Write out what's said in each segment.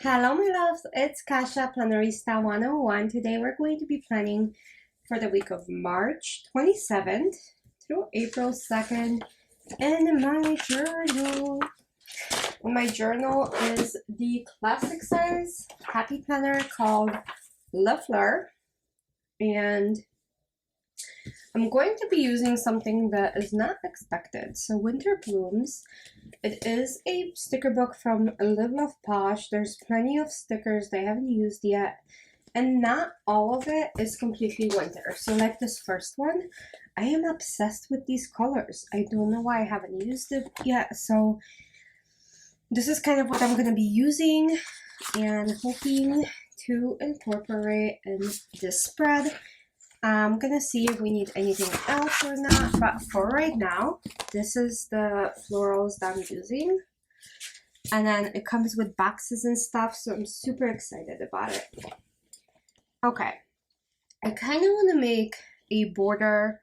Hello, my loves. It's Kasha Plannerista 101. Today we're going to be planning for the week of March 27th through April 2nd in my journal. My journal is the classic size happy planner called Fleur, and I'm going to be using something that is not expected. So Winter Blooms. It is a sticker book from Live Love Posh. There's plenty of stickers they haven't used yet, and not all of it is completely winter. So like this first one, I am obsessed with these colors. I don't know why I haven't used it yet. So this is kind of what I'm going to be using and hoping to incorporate in this spread. I'm gonna see if we need anything else or not, but for right now, this is the florals that I'm using. And then it comes with boxes and stuff, so I'm super excited about it. Okay, I kind of want to make a border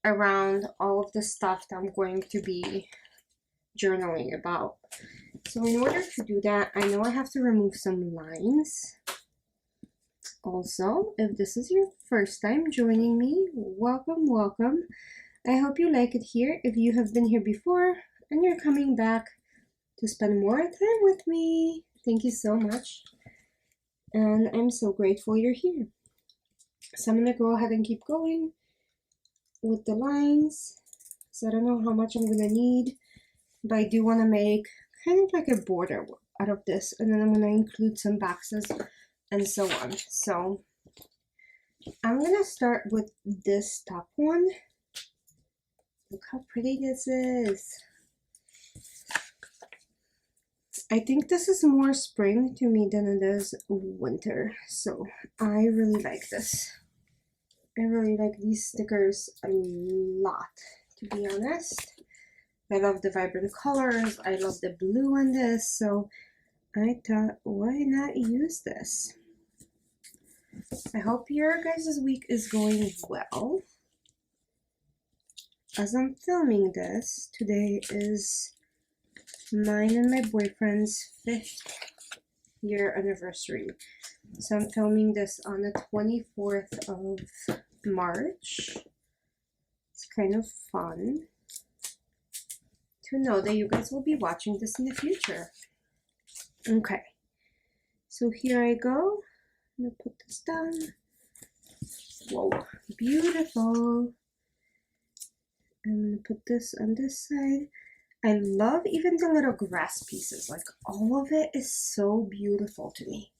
around all of the stuff that I'm going to be journaling about. So in order to do that, I know I have to remove some lines. Also, if this is your first time joining me, welcome, welcome. I hope you like it here. If you have been here before and you're coming back to spend more time with me, thank you so much. And I'm so grateful you're here. So I'm going to go ahead and keep going with the lines. So I don't know how much I'm going to need, but I do want to make kind of like a border out of this. And then I'm going to include some boxes and so on. So I'm gonna start with this top one. Look how pretty this is. I think this is more spring to me than it is winter, so I really like this. I really like these stickers a lot, to be honest. I love the vibrant colors. I love the blue on this, so I thought, why not use this? I hope your guys' week is going well. As I'm filming this, today is mine and my boyfriend's 5th year anniversary. So I'm filming this on the 24th of March. It's kind of fun to know that you guys will be watching this in the future. Okay, so here I go. I'm gonna put this down. Whoa, beautiful. I'm gonna put this on this side. I love even the little grass pieces. Like, all of it is so beautiful to me.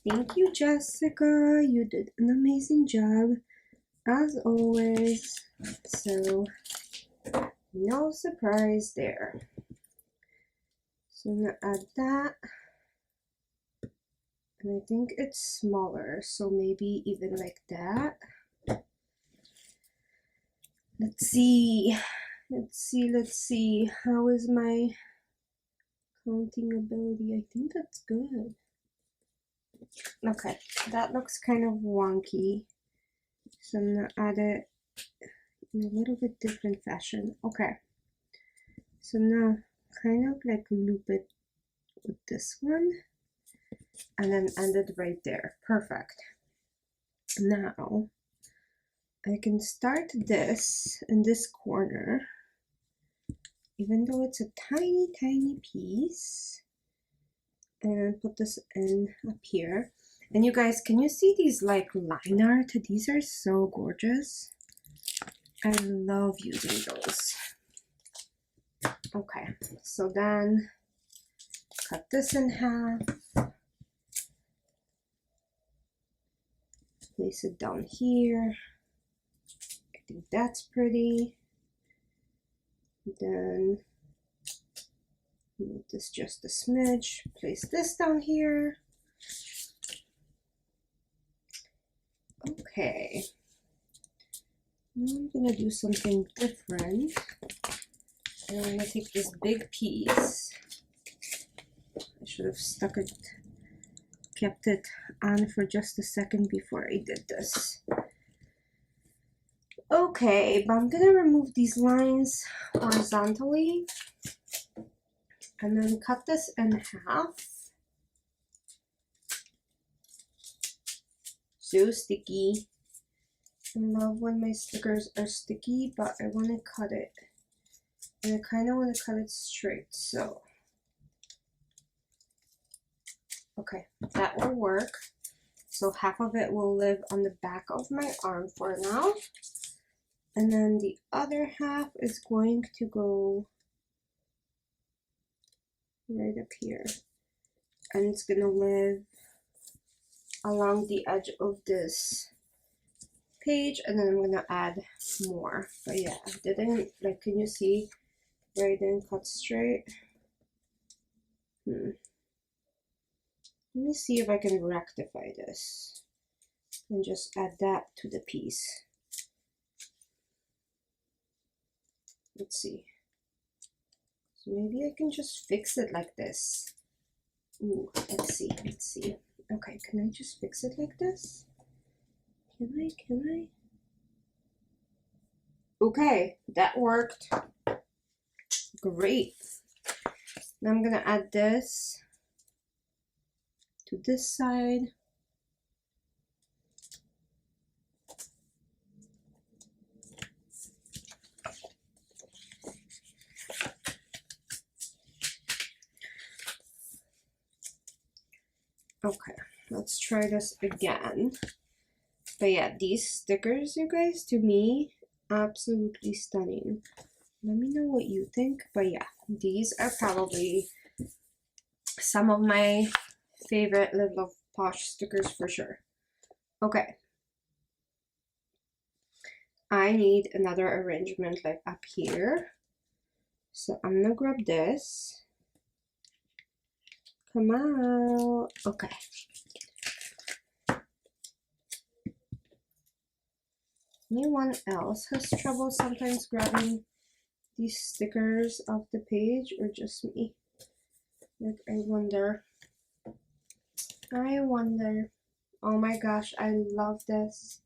Thank you, Jessica. You did an amazing job, as always. So, no surprise there. So I'm gonna add that. And I think it's smaller, so maybe even like that. Let's see. How is my counting ability? I think that's good. Okay, that looks kind of wonky. So I'm gonna add it in a little bit different fashion. Okay. So now kind of like loop it with this one. And then end it right there. Perfect. Now I can start this in this corner, even though it's a tiny, tiny piece, and put this in up here. And you guys, can you see these like line art? These are so gorgeous. I love using those. Okay, so then cut this in half. Place it down here. I think that's pretty. Then move this just a smidge. Place this down here. Okay. Now I'm gonna do something different. I'm gonna take this big piece. I should have kept it on for just a second before I did this. Okay, but I'm gonna remove these lines horizontally and then cut this in half. so sticky. I love when my stickers are sticky, but I want to cut it. And I kind of want to cut it straight, so. Okay, that will work. So half of it will live on the back of my arm for now. And then the other half is going to go right up here. And it's gonna live along the edge of this page, and then I'm gonna add more. But yeah, I didn't, like, can you see where I didn't cut straight? Let me see if I can rectify this and just add that to the piece. Let's see. So maybe I can just fix it like this. Ooh, let's see. Okay, can I just fix it like this? Can I? Okay, that worked. Great. Now I'm gonna add this to this side. Okay, let's try this again. But yeah, these stickers, you guys, to me, absolutely stunning. Let me know what you think. But yeah, these are probably some of my favorite Live Love Posh stickers for sure. Okay. I need another arrangement like up here. So I'm gonna grab this. Come out. Okay. Anyone else has trouble sometimes grabbing these stickers off the page, or just me? Like, I wonder. Oh my gosh, I love this.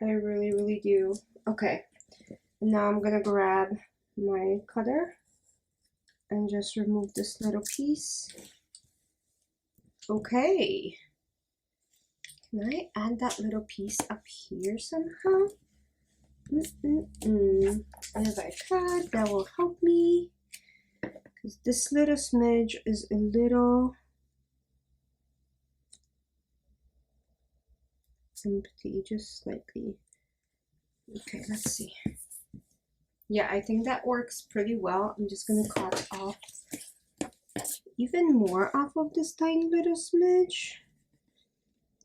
I really, really do. Okay. Now I'm gonna grab my cutter and just remove this little piece. Okay. Can I add that little piece up here somehow? If I could, that will help me. Because this little smidge is a little empty, just slightly. Okay, let's see. Yeah, I think that works pretty well. I'm just gonna cut off even more off of this tiny little smidge.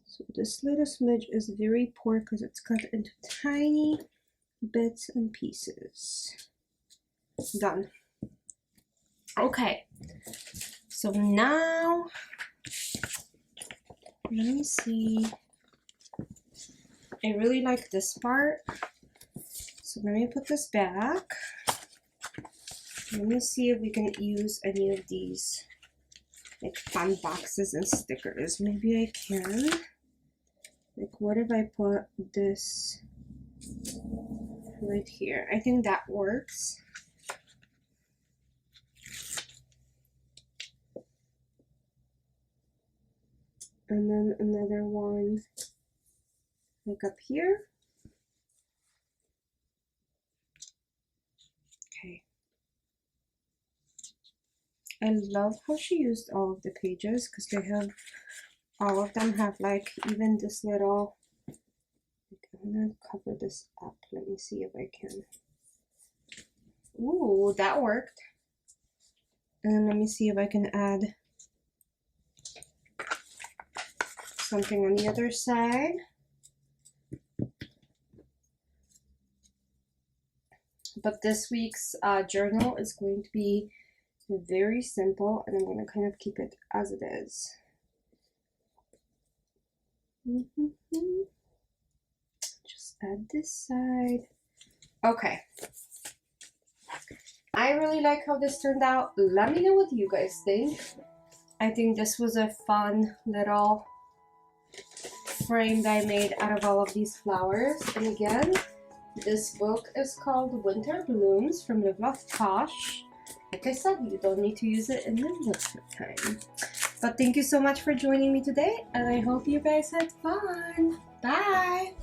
So this little smidge is very poor because it's cut into tiny bits and pieces. Done. Okay, so now let me see. I really like this part, so let me put this back. Let me see if we can use any of these like fun boxes and stickers. Maybe I can. Like, what if I put this right here? I think that works. And then another one like up here. Okay. I love how she used all of the pages because they have, all of them have like even this little, I'm gonna cover this up. Let me see if I can. Ooh, that worked. And then let me see if I can add something on the other side. But this week's journal is going to be very simple, and I'm going to kind of keep it as it is. Just add this side. Okay. I really like how this turned out. Let me know what you guys think. I think this was a fun little frame that I made out of all of these flowers. And again, this book is called Winter Blooms from Live Love Posh. Like I said, you don't need to use it in the winter time. But thank you so much for joining me today, and I hope you guys had fun. Bye!